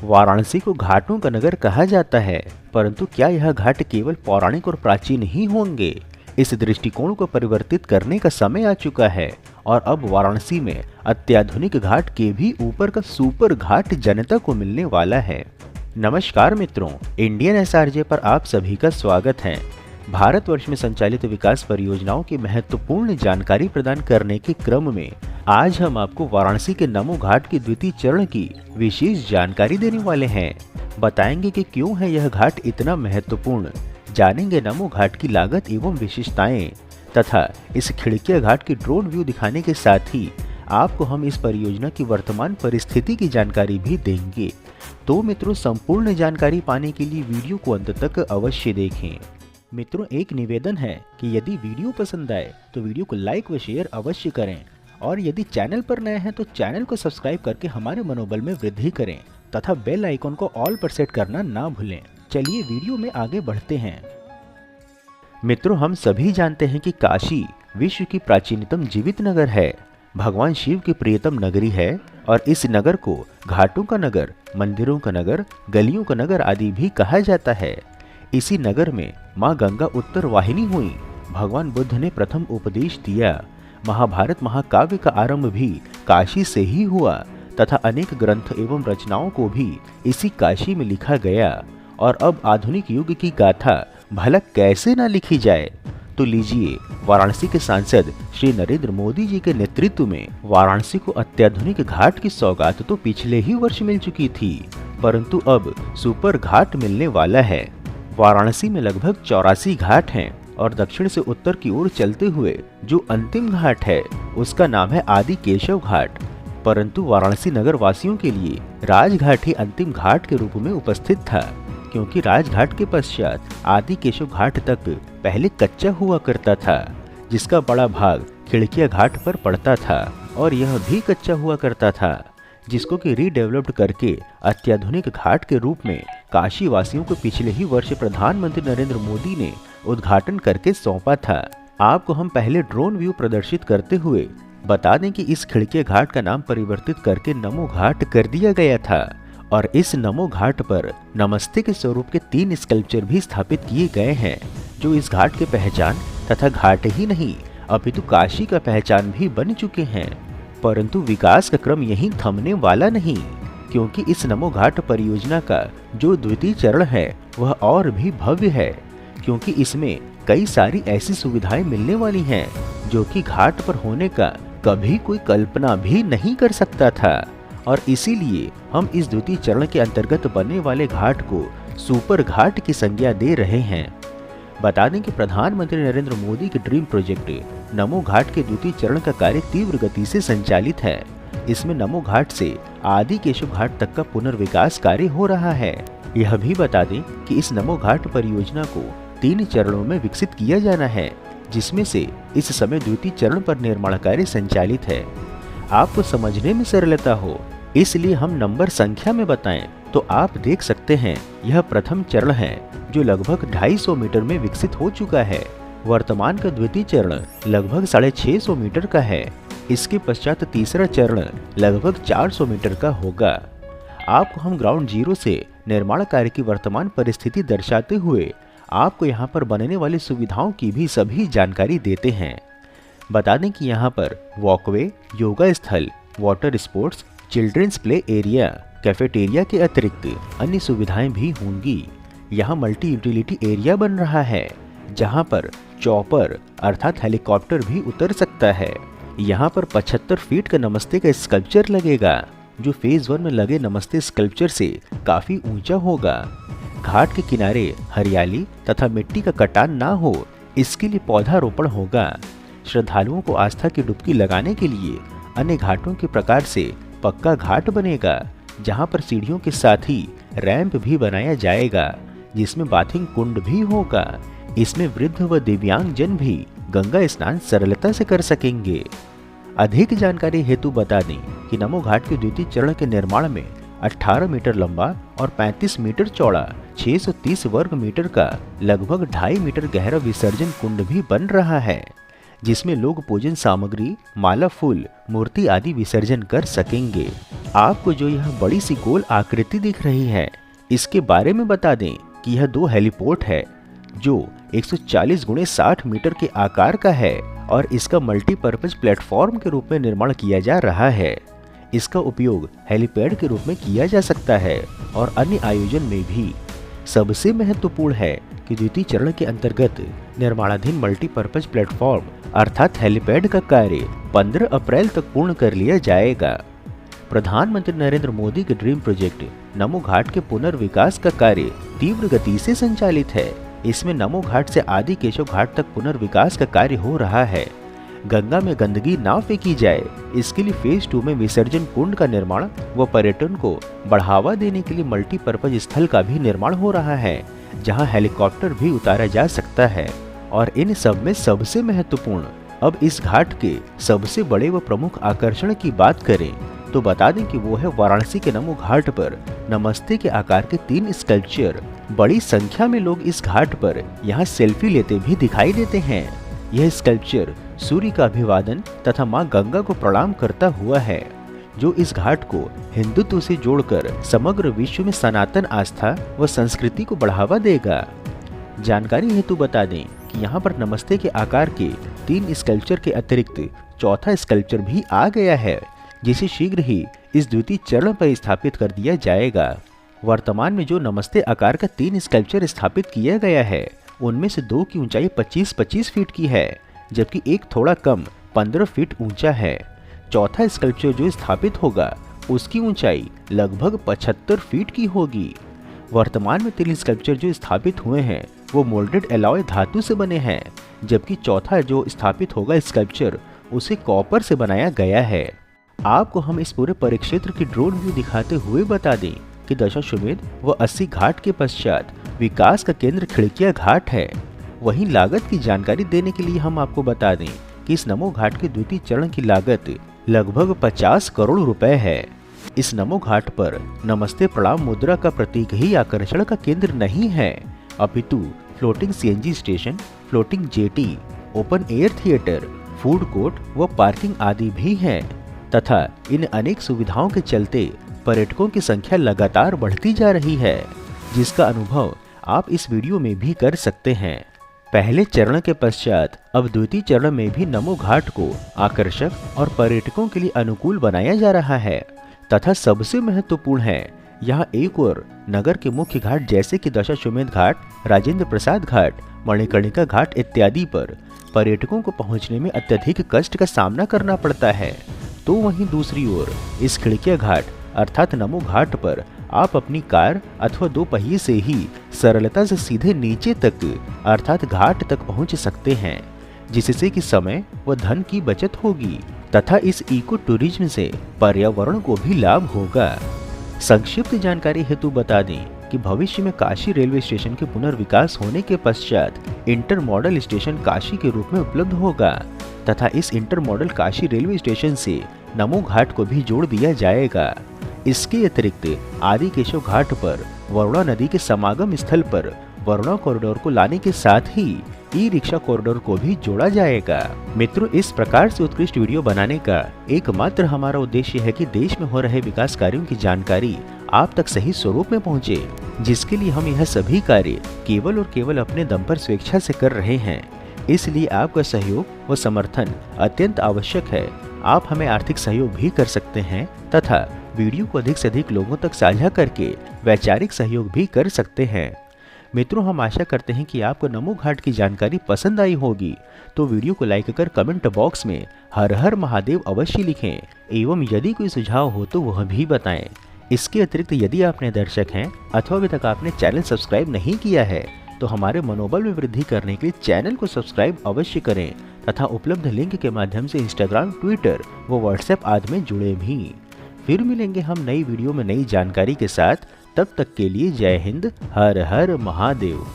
वाराणसी को घाटों का नगर कहा जाता है, परंतु क्या यह घाट केवल पौराणिक और प्राचीन ही होंगे? इस दृष्टिकोण को परिवर्तित करने का समय आ चुका है और अब वाराणसी में अत्याधुनिक घाट के भी ऊपर का सुपर घाट जनता को मिलने वाला है। नमस्कार मित्रों, इंडियन एसआरजे पर आप सभी का स्वागत है। भारतवर्ष में संचालित विकास परियोजनाओं की महत्वपूर्ण जानकारी प्रदान करने के क्रम में आज हम आपको वाराणसी के नमो घाट के द्वितीय चरण की विशेष जानकारी देने वाले हैं। बताएंगे कि क्यों है यह घाट इतना महत्वपूर्ण, जानेंगे नमो घाट की लागत एवं विशेषताएं तथा इस खिड़किया घाट की ड्रोन व्यू दिखाने के साथ ही आपको हम इस परियोजना की वर्तमान परिस्थिति की जानकारी भी देंगे। तो मित्रों, संपूर्ण जानकारी पाने के लिए वीडियो को अंत तक अवश्य देखें। मित्रों, एक निवेदन है कि यदि वीडियो पसंद आए तो वीडियो को लाइक व शेयर अवश्य करें और यदि चैनल पर नए हैं तो चैनल को सब्सक्राइब करके हमारे मनोबल में वृद्धि करें तथा बेल आइकन को ऑल पर सेट करना ना भूलें। चलिए वीडियो में आगे बढ़ते हैं। मित्रों, हम सभी जानते हैं कि काशी विश्व की प्राचीनतम जीवित नगर है, भगवान शिव की प्रियतम नगरी है और इस नगर को घाटों का नगर, मंदिरों का नगर, गलियों का नगर आदि भी कहा जाता है। इसी नगर में माँ गंगा उत्तर वाहिनी हुई, भगवान बुद्ध ने प्रथम उपदेश दिया, महाभारत महाकाव्य का आरंभ भी काशी से ही हुआ तथा अनेक ग्रंथ एवं रचनाओं को भी इसी काशी में लिखा गया। और अब आधुनिक युग की गाथा भला कैसे न लिखी जाए। तो लीजिए, वाराणसी के सांसद श्री नरेंद्र मोदी जी के नेतृत्व में वाराणसी को अत्याधुनिक घाट की सौगात तो पिछले ही वर्ष मिल चुकी थी, परंतु अब सुपर घाट मिलने वाला है। वाराणसी में लगभग 84 घाट हैं और दक्षिण से उत्तर की ओर चलते हुए जो अंतिम घाट है उसका नाम है आदि केशव घाट। परंतु वाराणसी नगर वासियों के लिए राजघाट ही अंतिम घाट के रूप में उपस्थित था, क्योंकि राजघाट के पश्चात आदि केशव घाट तक पहले कच्चा हुआ करता था, जिसका बड़ा भाग खिड़किया घाट पर पड़ता था और यह भी कच्चा हुआ करता था, जिसको कि रीडेवलप्ड करके अत्याधुनिक घाट के रूप में काशी वासियों को पिछले ही वर्ष प्रधानमंत्री नरेंद्र मोदी ने उद्घाटन करके सौंपा था। आपको हम पहले ड्रोन व्यू प्रदर्शित करते हुए बता दें कि इस खिड़किया घाट का नाम परिवर्तित करके नमो घाट कर दिया गया था और इस नमो घाट पर नमस्ते के स्वरूप के 3 स्कल्पचर भी स्थापित किए गए हैं, जो इस घाट की पहचान तथा घाट ही नहीं अपितु काशी का पहचान भी बन चुके हैं। परंतु विकास का क्रम यहीं थमने वाला नहीं, क्योंकि इस नमो घाट परियोजना का जो द्वितीय चरण है वह और भी भव्य है, क्योंकि इसमें कई सारी ऐसी सुविधाएं मिलने वाली हैं जो कि घाट पर होने का कभी कोई कल्पना भी नहीं कर सकता था। और इसीलिए हम इस द्वितीय चरण के अंतर्गत बनने वाले घाट को सुपर घाट की संज्ञा दे रहे हैं। बता दें कि प्रधानमंत्री नरेंद्र मोदी के ड्रीम प्रोजेक्ट नमो घाट के द्वितीय चरण का कार्य तीव्र गति से संचालित है। इसमें नमो घाट से आदि केशव घाट तक का पुनर्विकास कार्य हो रहा है। यह भी बता दें कि इस नमो घाट परियोजना को 3 चरणों में विकसित किया जाना है, जिसमें से इस समय द्वितीय चरण पर निर्माण कार्य संचालित है। आपको समझने में सरलता हो इसलिए हम नंबर संख्या में बताएं तो आप देख सकते हैं यह प्रथम चरण है जो लगभग 250 मीटर में विकसित हो चुका है। वर्तमान का द्वितीय चरण लगभग 650 मीटर का है। इसके पश्चात तीसरा चरण लगभग 400 मीटर का होगा। आपको हम ग्राउंड जीरो से निर्माण कार्य की वर्तमान परिस्थिति दर्शाते हुए आपको यहाँ पर बनने वाली सुविधाओं की भी सभी जानकारी देते हैं। बता दें कि यहाँ पर वॉकवे, योगा स्थल, water sports, children's play area, cafeteria के अतिरिक्त अन्य सुविधाएं भी होंगी। यहाँ मल्टी यूटिलिटी एरिया बन रहा है, जहाँ पर चॉपर अर्थात हेलीकॉप्टर भी उतर सकता है। यहाँ पर 75 फीट का नमस्ते का स्कल्पचर लगेगा, जो फेज 1 में लगे नमस्ते स्कल्पचर से काफी ऊंचा होगा। घाट के किनारे हरियाली तथा मिट्टी का कटान ना हो, इसके लिए पौधारोपण होगा। श्रद्धालुओं को आस्था की डुबकी लगाने के लिए अन्य घाटों के प्रकार से पक्का घाट बनेगा, जहां पर सीढ़ियों के साथ ही रैंप भी बनाया जाएगा, जिसमें बाथिंग कुंड भी होगा। इसमें वृद्ध व दिव्यांग जन भी गंगा स्नान सरलता से कर सकेंगे। अधिक जानकारी हेतु बता दें कि नमो घाट के द्वितीय चरण के निर्माण में 18 मीटर लंबा और 35 मीटर चौड़ा 630 वर्ग मीटर का लगभग 2.5 मीटर गहरा विसर्जन कुंड भी बन रहा है, जिसमें लोग पूजन सामग्री, माला, फूल, मूर्ति आदि विसर्जन कर सकेंगे। आपको जो यह बड़ी सी गोल आकृति दिख रही है, इसके बारे में बता दें कि यह 2 हेलीपोर्ट है जो 140 × 60 मीटर के आकार का है और इसका मल्टीपर्पज प्लेटफॉर्म के रूप में निर्माण किया जा रहा है। इसका उपयोग हेलीपैड के रूप में किया जा सकता है और अन्य आयोजन में भी। सबसे महत्वपूर्ण है कि द्वितीय चरण के अंतर्गत निर्माणाधीन मल्टीपर्पज प्लेटफॉर्म अर्थात हेलीपैड का कार्य 15 अप्रैल तक पूर्ण कर लिया जाएगा। प्रधानमंत्री नरेंद्र मोदी के ड्रीम प्रोजेक्ट नमो घाट के पुनर्विकास का कार्य तीव्र गति से संचालित है। इसमें नमो घाट से आदि केशव घाट तक पुनर्विकास का कार्य हो रहा है। गंगा में गंदगी ना फेंकी जाए, इसके लिए फेज 2 में विसर्जन कुंड का निर्माण व पर्यटन को बढ़ावा देने के लिए मल्टीपर्पज स्थल का भी निर्माण हो रहा है, जहां हेलीकॉप्टर भी उतारा जा सकता है। और इन सब में सबसे महत्वपूर्ण, अब इस घाट के सबसे बड़े व प्रमुख आकर्षण की बात करें तो बता दें कि वो है वाराणसी के नमो घाट पर नमस्ते के आकार के 3 स्कल्पचर। बड़ी संख्या में लोग इस घाट पर यहाँ सेल्फी लेते भी दिखाई देते हैं। यह स्कल्पचर सूर्य का अभिवादन तथा मां गंगा को प्रणाम करता हुआ है, जो इस घाट को हिंदुत्व से जोड़कर समग्र विश्व में सनातन आस्था व संस्कृति को बढ़ावा देगा। जानकारी हेतु बता दें कि यहाँ पर नमस्ते के आकार के 3 स्कल्पचर के अतिरिक्त चौथा स्कल्पचर भी आ गया है, जिसे शीघ्र ही इस द्वितीय चरण पर स्थापित कर दिया जाएगा। वर्तमान में जो नमस्ते आकार का 3 स्कल्पचर स्थापित किया गया है, उनमें से 2 की ऊंचाई 25-25 फीट की है, जबकि एक थोड़ा कम 15 फीट ऊंचा है। चौथा स्कल्पचर जो स्थापित होगा उसकी ऊंचाई लगभग 75 फीट की होगी। वर्तमान में 3 स्कल्पचर जो स्थापित हुए हैं वो मोल्डेड एलॉय धातु से बने हैं, जबकि चौथा जो स्थापित होगा स्कल्पचर उसे कॉपर से बनाया गया है। आपको हम इस पूरे परिक्षेत्र की ड्रोन व्यू दिखाते हुए बता दें कि दशाश्वमेध व 80 घाट के पश्चात विकास का केंद्र खिड़किया घाट है। वहीं लागत की जानकारी देने के लिए हम आपको बता दें कि इस नमो घाट के द्वितीय चरण की लागत लगभग 50 करोड़ रुपए है। इस नमो घाट पर नमस्ते प्रणाम मुद्रा का प्रतीक ही आकर्षण का केंद्र नहीं है, अपितु floating CNG station, floating jetty, open air theatre, food court व पार्किंग आदि भी हैं तथा इन अनेक सुविधाओं के चलते पर्यटकों की संख्या लगातार बढ़ती जा रही है, जिसका अनुभव आप इस वीडियो में भी कर सकते हैं। पहले चरण के पश्चात अब द्वितीय चरण में भी नमो घाट को आकर्षक और पर्यटकों के लिए अनुकूल बनाया जा रहा है तथा सबसे महत्वपूर्ण है, यहाँ एक और नगर के मुख्य घाट जैसे कि दशाश्वमेध घाट, राजेंद्र प्रसाद घाट, मणिकर्णिका घाट इत्यादि पर पर्यटकों को पहुँचने में अत्यधिक कष्ट का सामना करना पड़ता है, तो वहीं दूसरी ओर इस खिड़किया घाट अर्थात नमो घाट पर आप अपनी कार अथवा 2 पहिए से ही सरलता से सीधे नीचे तक अर्थात घाट तक पहुंच सकते हैं, जिससे कि समय व धन की बचत होगी तथा इस इको टूरिज्म से पर्यावरण को भी लाभ होगा। संक्षिप्त जानकारी हेतु बता दें कि भविष्य में काशी रेलवे स्टेशन के पुनर्विकास होने के पश्चात इंटर मॉडल स्टेशन काशी के रूप में उपलब्ध होगा तथा इस inter model Kashi railway station से नमो घाट को भी जोड़ दिया जाएगा। इसके अतिरिक्त आदि केशव घाट पर वरुणा नदी के समागम स्थल पर वरुणा कॉरिडोर को लाने के साथ ही ई रिक्शा कॉरिडोर को भी जोड़ा जाएगा। मित्रों, इस प्रकार से उत्कृष्ट वीडियो बनाने का एकमात्र हमारा उद्देश्य है कि देश में हो रहे विकास कार्यों की जानकारी आप तक सही स्वरूप में पहुंचे, जिसके लिए हम यह सभी कार्य केवल और केवल अपने दम पर स्वेच्छा से कर रहे हैं। इसलिए आपका सहयोग व समर्थन अत्यंत आवश्यक है। आप हमें आर्थिक सहयोग भी कर सकते हैं तथा वीडियो को अधिक से अधिक लोगों तक साझा करके वैचारिक सहयोग भी कर सकते हैं। मित्रों, हम आशा करते हैं कि आपको नमो घाट की जानकारी पसंद आई होगी, तो वीडियो को लाइक कर कमेंट बॉक्स में हर हर महादेव अवश्य लिखें एवं यदि कोई सुझाव हो तो वह भी बताएं। इसके अतिरिक्त यदि आप नए दर्शक हैं अथवा अभी तक आपने चैनल सब्सक्राइब नहीं किया है तो हमारे मनोबल में वृद्धि करने के लिए चैनल को सब्सक्राइब अवश्य करें तथा उपलब्ध लिंक के माध्यम से इंस्टाग्राम, ट्विटर व व्हाट्सएप आदि में जुड़े भी। फिर मिलेंगे हम नई वीडियो में नई जानकारी के साथ। तब तक के लिए जय हिंद, हर हर महादेव।